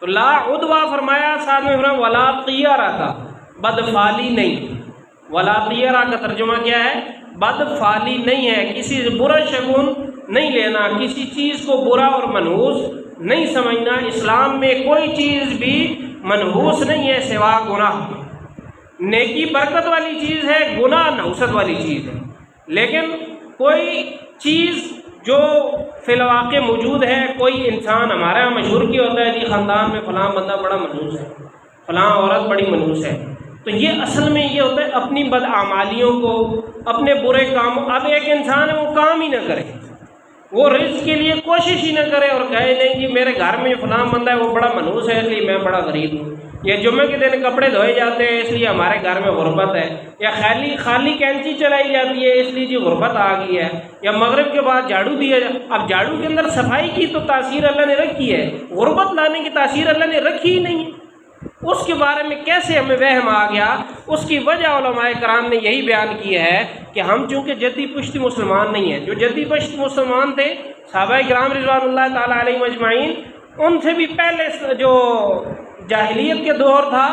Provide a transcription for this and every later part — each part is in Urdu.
تو لا عدوہ فرمایا، ساتھ میں فرمایا ولا طیرہ کا، بدفعلی نہیں۔ ولا طیرہ کا ترجمہ کیا ہے؟ بدفعلی نہیں ہے، کسی سے برا شگون نہیں لینا، کسی چیز کو برا اور منحوس نہیں سمجھنا۔ اسلام میں کوئی چیز بھی منحوس نہیں ہے سوا گناہ۔ نیکی برکت والی چیز ہے، گناہ نحوست والی چیز ہے۔ لیکن کوئی چیز جو فی الواقع موجود ہے، کوئی انسان ہمارے یہاں مشہور کیا ہوتا ہے جی خاندان میں فلاں بندہ بڑا منحوس ہے، فلاں عورت بڑی منحوس ہے، تو یہ اصل میں یہ ہوتا ہے اپنی بدعمالیوں کو، اپنے برے کام۔ اب ایک انسان ہے وہ کام ہی نہ کرے، وہ رزق کے لیے کوشش ہی نہ کرے اور کہے نہیں جی میرے گھر میں فلاں بندہ ہے وہ بڑا منحوس ہے اس لیے میں بڑا غریب ہوں، یا جمعے کے دن کپڑے دھوئے جاتے ہیں اس لیے ہمارے گھر میں غربت ہے، یا خالی کینچی چلائی جاتی ہے اس لیے جی غربت آ گئی ہے، یا مغرب کے بعد جھاڑو دیا جائے۔ اب جھاڑو کے اندر صفائی کی تو تاثیر اللہ نے رکھی ہے، غربت لانے کی تاثیر اللہ نے رکھی ہی نہیں ہے۔ اس کے بارے میں کیسے ہمیں وہم آ گیا؟ اس کی وجہ علماء کرام نے یہی بیان کی ہے کہ ہم چونکہ جدی پشتی مسلمان نہیں ہیں۔ جو جدی پشتی مسلمان تھے صحابہ کرام رضوان اللہ تعالیٰ علیہم اجمعین، ان سے بھی پہلے جو جاہلیت کے دور تھا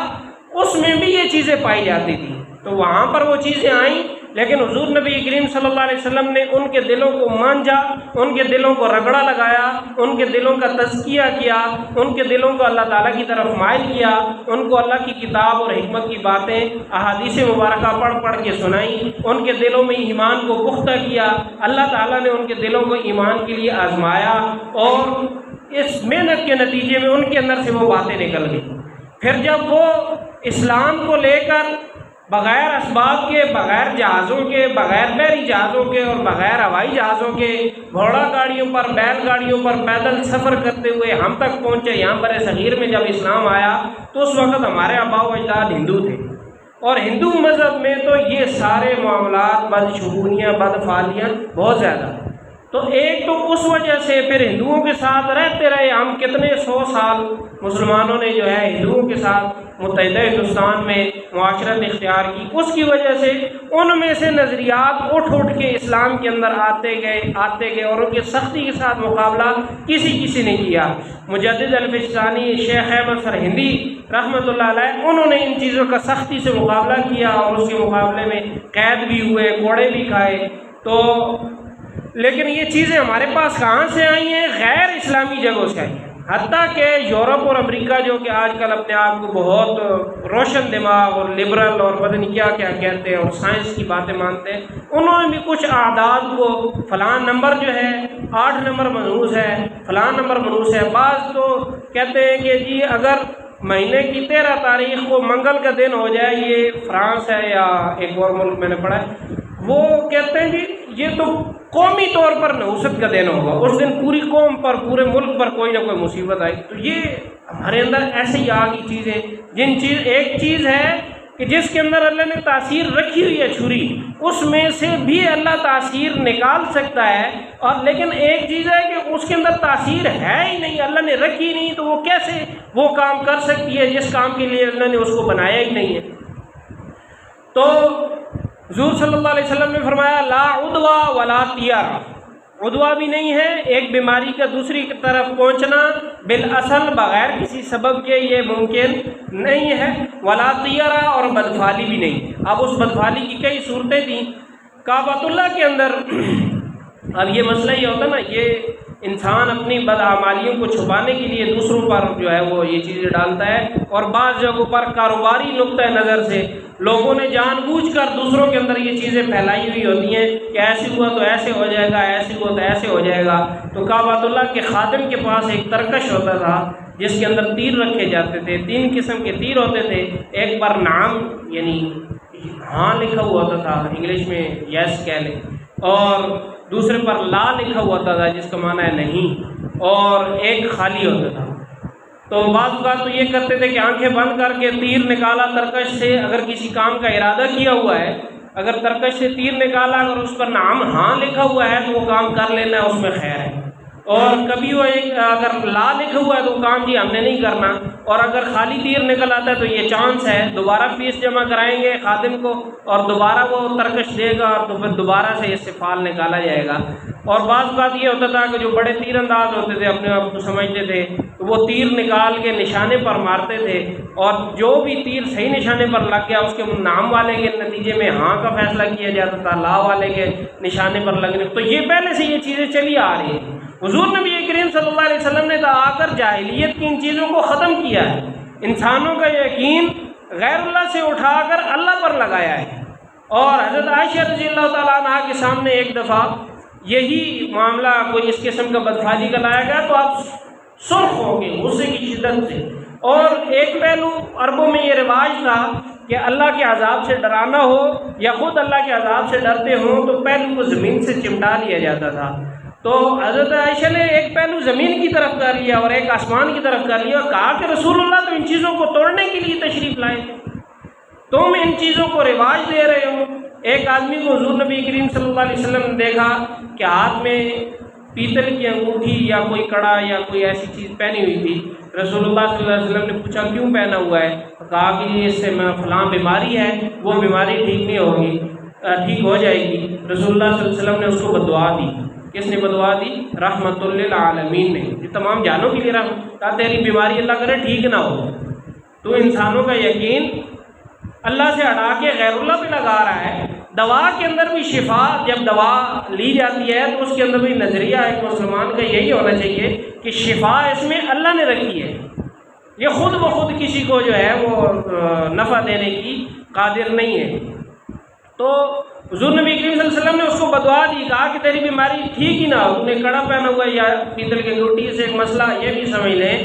اس میں بھی یہ چیزیں پائی جاتی تھیں، تو وہاں پر وہ چیزیں آئیں، لیکن حضور نبی کریم صلی اللہ علیہ وسلم نے ان کے دلوں کو مانجا، ان کے دلوں کو رگڑا لگایا، ان کے دلوں کا تزکیہ کیا، ان کے دلوں کو اللہ تعالیٰ کی طرف مائل کیا، ان کو اللہ کی کتاب اور حکمت کی باتیں احادیث مبارکہ پڑھ پڑھ کے سنائیں، ان کے دلوں میں ایمان کو پختہ کیا۔ اللہ تعالیٰ نے ان کے دلوں کو ایمان کے لیے آزمایا اور اس محنت کے نتیجے میں ان کے اندر سے وہ باتیں نکل گئیں۔ پھر جب وہ اسلام کو لے کر بغیر اسباب کے، بغیر جہازوں کے، بغیر بحری جہازوں کے اور بغیر ہوائی جہازوں کے، گھوڑا گاڑیوں پر، بیل گاڑیوں پر پیدل سفر کرتے ہوئے ہم تک پہنچے، یہاں بر صغیر میں جب اسلام آیا تو اس وقت ہمارے آباء و اجداد ہندو تھے، اور ہندو مذہب میں تو یہ سارے معاملات، بدشگونیاں، بدفعالیاں بہت زیادہ۔ تو ایک تو اس وجہ سے پھر ہندوؤں کے ساتھ رہتے رہے ہم، کتنے 100 سال مسلمانوں نے جو ہے ہندوؤں کے ساتھ متحدہ ہندوستان میں معاشرت اختیار کی۔ اس کی وجہ سے ان میں سے نظریات اٹھ کے اسلام کے اندر آتے گئے اور ان کے سختی کے ساتھ مقابلہ کسی نے کیا۔ مجدد الفسانی شیخ احمد سرہندی رحمۃ اللہ علیہ، انہوں نے ان چیزوں کا سختی سے مقابلہ کیا اور اس کے مقابلے میں قید بھی ہوئے، کوڑے بھی کھائے۔ تو لیکن یہ چیزیں ہمارے پاس کہاں سے آئی ہیں؟ غیر اسلامی جگہوں سے آئی ہیں۔ حتیٰ کہ یورپ اور امریکہ جو کہ آج کل اپنے آپ کو بہت روشن دماغ اور لبرل اور پتہ نہیں کیا کیا کہتے ہیں اور سائنس کی باتیں مانتے ہیں، انہوں نے بھی کچھ اعداد کو فلاں نمبر جو ہے 8 نمبر منحوس ہے، فلاں نمبر منحوس ہے۔ بعض تو کہتے ہیں کہ جی اگر مہینے کی 13 تاریخ کو منگل کا دن ہو جائے، یہ فرانس ہے یا ایک اور ملک میں نے پڑھا ہے، وہ کہتے ہیں جی یہ تو قومی طور پر نحوست کا دن ہوگا، اس دن پوری قوم پر، پورے ملک پر کوئی نہ کوئی مصیبت آئی۔ تو یہ ہمارے اندر ایسے ہی آ گئی چیزیں، ایک چیز ہے کہ جس کے اندر اللہ نے تاثیر رکھی ہوئی ہے چھری، اس میں سے بھی اللہ تاثیر نکال سکتا ہے، اور لیکن ایک چیز ہے کہ اس کے اندر تاثیر ہے ہی نہیں، اللہ نے رکھی نہیں، تو وہ کیسے وہ کام کر سکتی ہے جس کام کے لیے اللہ نے اس کو بنایا ہی نہیں ہے۔ تو حضور صلی اللہ علیہ وسلم نے فرمایا لا عدوہ ولا طیرہ، عدوہ بھی نہیں ہے، ایک بیماری کا دوسری کی طرف پہنچنا بالاصل بغیر کسی سبب کے یہ ممکن نہیں ہے، ولا طیرہ، اور بدفعلی بھی نہیں۔ اب اس بدفعلی کی کئی صورتیں تھیں کعبۃ اللہ کے اندر۔ اب یہ مسئلہ یہ ہوتا نا، یہ انسان اپنی بدعمالیوں کو چھپانے کے لیے دوسروں پر جو ہے وہ یہ چیزیں ڈالتا ہے، اور بعض جگہوں پر کاروباری نقطۂ نظر سے لوگوں نے جان بوجھ کر دوسروں کے اندر یہ چیزیں پھیلائی ہوئی ہوتی ہیں کہ ایسے ہوا تو ایسے ہو جائے گا، ایسے ہوا تو ایسے ہو جائے گا۔ تو کعبۃ اللہ کے خادم کے پاس ایک ترکش ہوتا تھا جس کے اندر تیر رکھے جاتے تھے، 3 قسم کے تیر ہوتے تھے، ایک پر نام یعنی ہاں لکھا ہوا ہوتا تھا، انگلش میں یس کہہ لیں، اور دوسرے پر لا لکھا ہوا تھا جس کا معنی ہے نہیں، اور ایک خالی ہوتا تھا۔ تو بعض اوقات تو یہ کرتے تھے کہ آنکھیں بند کر کے تیر نکالا ترکش سے، اگر کسی کام کا ارادہ کیا ہوا ہے، اگر ترکش سے تیر نکالا، اگر اس پر نام ہاں لکھا ہوا ہے تو وہ کام کر لینا ہے، اس میں خیر ہے۔ اور کبھی وہ اگر لا لکھا ہوا ہے تو کام جی ہم نے نہیں کرنا، اور اگر خالی تیر نکل آتا ہے تو یہ چانس ہے، دوبارہ فیس جمع کرائیں گے خادم کو اور دوبارہ وہ ترکش دے گا اور تو پھر دوبارہ سے اس سے فال نکالا جائے گا۔ اور بعض بات یہ ہوتا تھا کہ جو بڑے تیر انداز ہوتے تھے اپنے آپ کو سمجھتے تھے تو وہ تیر نکال کے نشانے پر مارتے تھے، اور جو بھی تیر صحیح نشانے پر لگ گیا اس کے نام والے کے نتیجے میں ہاں کا فیصلہ کیا جاتا تھا، لا والے کے نشانے پر لگنے۔ تو یہ پہلے سے یہ چیزیں چلی آ رہی ہیں۔ حضور نبی کریم صلی اللہ علیہ وسلم نے تو آ کر جاہلیت کی ان چیزوں کو ختم کیا ہے، انسانوں کا یقین غیر اللہ سے اٹھا کر اللہ پر لگایا ہے۔ اور حضرت عائشہ رضی اللہ تعالیٰ عنہ کے سامنے ایک دفعہ یہی معاملہ کوئی اس قسم کا بدفالی کا لایا گیا تو آپ سرخ ہو گئے غصے کی شدت سے۔ اور ایک پہلو عربوں میں یہ رواج تھا کہ اللہ کے عذاب سے ڈرانا ہو یا خود اللہ کے عذاب سے ڈرتے ہوں تو پہلو کو زمین سے چمٹا لیا جاتا تھا۔ تو حضرت عائشہ نے ایک پہلو زمین کی طرف کر لیا اور ایک آسمان کی طرف کر لیا اور کہا کہ رسول اللہ تو ان چیزوں کو توڑنے کے لیے تشریف لائے تھے، تم ان چیزوں کو رواج دے رہے ہو۔ ایک آدمی کو حضور نبی کریم صلی اللہ علیہ وسلم نے دیکھا کہ ہاتھ میں پیتل کی انگوٹھی یا کوئی کڑا یا کوئی ایسی چیز پہنی ہوئی تھی۔ رسول اللہ صلی اللہ علیہ وسلم نے پوچھا کیوں پہنا ہوا ہے؟ کہا کہ اس سے میں فلاں بیماری ہے، وہ بیماری ٹھیک نہیں ہوگی، ٹھیک ہو جائے گی۔ رسول اللہ صلی اللہ علیہ وسلم نے اس کو بددعا دی۔ کس نے بددعا دی؟ رحمت للعالمین نے، یہ تمام جانوں کے لیے رحمت، کہا تیری بیماری اللہ کرے ٹھیک نہ ہو۔ تو انسانوں کا یقین اللہ سے ہٹا کے غیر اللہ پہ لگا رہا ہے۔ دوا کے اندر بھی شفا، جب دوا لی جاتی ہے تو اس کے اندر بھی نظریہ ایک مسلمان کا یہی ہونا چاہیے کہ شفا اس میں اللہ نے رکھی ہے، یہ خود بخود کسی کو جو ہے وہ نفع دینے کی قادر نہیں ہے۔ تو حضور نبی کریم صلی اللہ علیہ وسلم نے اس کو بددعا دی، کہا کہ تیری بیماری ٹھیک ہی نہ ہو۔ تم نے کڑا پہنا ہوا ہے یا پیتل کی انگوٹھی سے ایک مسئلہ یہ بھی سمجھ لیں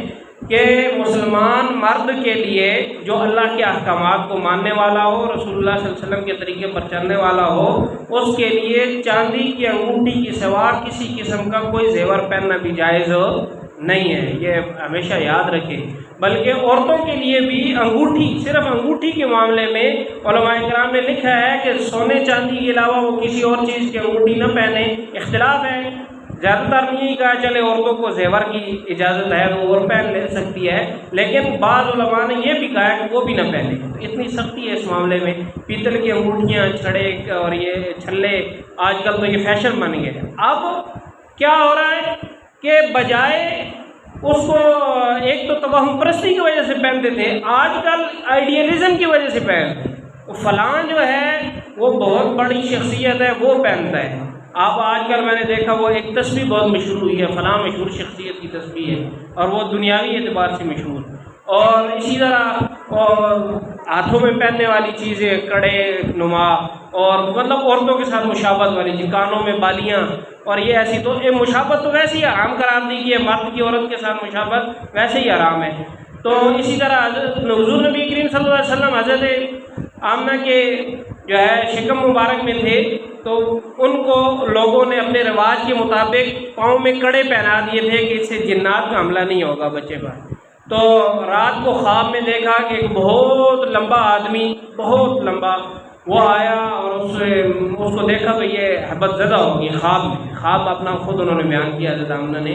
کہ مسلمان مرد کے لیے جو اللہ کے احکامات کو ماننے والا ہو، رسول اللہ صلی اللہ علیہ وسلم کے طریقے پر چلنے والا ہو، اس کے لیے چاندی کی انگوٹھی کے سوا کسی قسم کا کوئی زیور پہننا بھی جائز نہیں ہے، یہ ہمیشہ یاد رکھیں۔ بلکہ عورتوں کے لیے بھی انگوٹھی، صرف انگوٹھی کے معاملے میں علماء کرام نے لکھا ہے کہ سونے چاندی کے علاوہ وہ کسی اور چیز کی انگوٹھی نہ پہنے۔ اختلاف ہے، زیادہ تر نہیں کہا چلے عورتوں کو زیور کی اجازت ہے وہ اور پہن لے سکتی ہے، لیکن بعض علماء نے یہ بھی کہا ہے کہ وہ بھی نہ پہنے۔ اتنی سختی ہے اس معاملے میں، پیتل کی انگوٹھیاں، چھڑے اور یہ چھلے آج کل تو یہ فیشن بن گئے۔ اب کیا ہو رہا ہے کہ بجائے اس کو ایک تو توہم پرستی کی وجہ سے پہنتے تھے، آج کل آئیڈیلزم کی وجہ سے پہنتے ہیں۔ فلاں جو ہے وہ بہت بڑی شخصیت ہے وہ پہنتا ہے۔ آپ آج کل میں نے دیکھا وہ ایک تسبیح بہت مشہور ہوئی ہے، فلاں مشہور شخصیت کی تسبیح ہے اور وہ دنیاوی اعتبار سے مشہور۔ اور اسی طرح ہاتھوں میں پہننے والی چیزیں، کڑے نما، اور مطلب عورتوں کے ساتھ مشابہت والی چیز، کانوں میں بالیاں، اور یہ ایسی تو مشابہت تو ویسے ہی حرام قرار دی گئی ہے، مرد کی عورت کے ساتھ مشابہت ویسے ہی حرام ہے۔ تو اسی طرح حضور نبی کریم صلی اللہ علیہ وسلم حضرت آمنہ کے جو ہے شکم مبارک میں تھے تو ان کو لوگوں نے اپنے رواج کے مطابق پاؤں میں کڑے پہنا دیے تھے کہ اس سے جنات کا حملہ نہیں ہوگا بچے پر۔ تو رات کو خواب میں دیکھا کہ ایک بہت لمبا آدمی، بہت لمبا، وہ آیا اور اس کو دیکھا تو یہ حیبت زدہ ہو گئی خواب میں۔ خواب اپنا خود انہوں نے بیان کیا حضرت آمنہ نے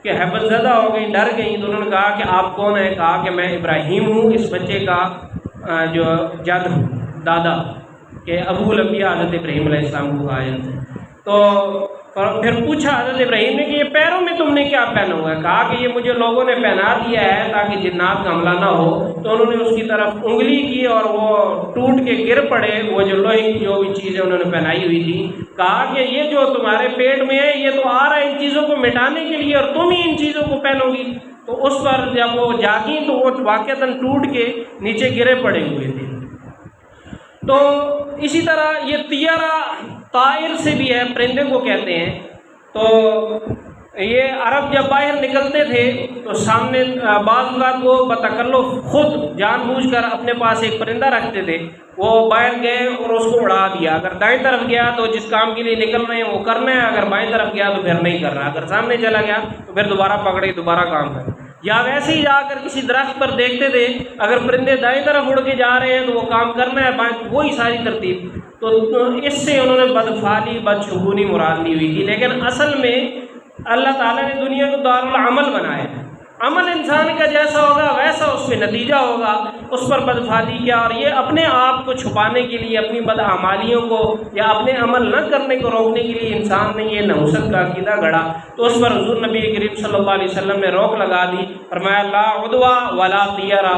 کہ حیبت زدہ ہو گئی، ڈر گئی۔ تو انہوں نے کہا کہ آپ کون ہیں؟ کہا کہ میں ابراہیم ہوں، اس بچے کا جو جد ہوں، دادا، کہ ابو الانبیاء حضرت ابراہیم علیہ السلام کو کہا جاتا ہے۔ تو پھر پوچھا حضرت ابراہیم نے کہ یہ پیروں میں تم نے کیا پہنا ہوا ہے؟ کہا کہ یہ مجھے لوگوں نے پہنا دیا ہے تاکہ جنات کا حملہ نہ ہو۔ تو انہوں نے اس کی طرف انگلی کی اور وہ ٹوٹ کے گر پڑے، وہ جو لوہے کی جو بھی چیزیں انہوں نے پہنائی ہوئی تھی۔ کہا کہ یہ جو تمہارے پیٹ میں ہے یہ تو آ رہا ہے ان چیزوں کو مٹانے کے لیے اور تم ہی ان چیزوں کو پہنو گی۔ تو اس پر جب وہ جاگیں تو وہ واقعتاً ٹوٹ کے نیچے گرے پڑے ہوئے تھے۔ تو اسی طرح یہ طیارہ طائر سے بھی ہے، پرندے کو کہتے ہیں۔ تو یہ عرب جب باہر نکلتے تھے تو سامنے بعض اوقات وہ بتکلف خود جان بوجھ کر اپنے پاس ایک پرندہ رکھتے تھے، وہ باہر گئے اور اس کو اڑا دیا۔ اگر دائیں طرف گیا تو جس کام کے لیے نکل رہے ہیں وہ کرنا ہے، اگر بائیں طرف گیا تو پھر نہیں کرنا، اگر سامنے چلا گیا تو پھر دوبارہ پکڑے دوبارہ کام کرنا۔ یا ویسے ہی جا کر کسی درخت پر دیکھتے تھے، اگر پرندے دائیں طرف اڑ کے جا رہے ہیں تو وہ کام کرنا ہے، بائیں، وہی ساری ترتیب۔ تو اس سے انہوں نے بدفعلی، بدشگونی مراد لی ہوئی تھی، لیکن اصل میں اللہ تعالیٰ نے دنیا کو دارالعمل بنایا ہے، عمل انسان کا جیسا ہوگا ویسا اس پہ نتیجہ ہوگا، اس پر بدفعلی کیا، اور یہ اپنے آپ کو چھپانے کے لیے، اپنی بدعمالیوں کو یا اپنے عمل نہ کرنے کو روکنے کے لیے انسان نے یہ نحوست کا عقیدہ گڑھا، تو اس پر حضور نبی کریم صلی اللہ علیہ وسلم نے روک لگا دی، فرمایا لا عدوہ ولا طیرہ،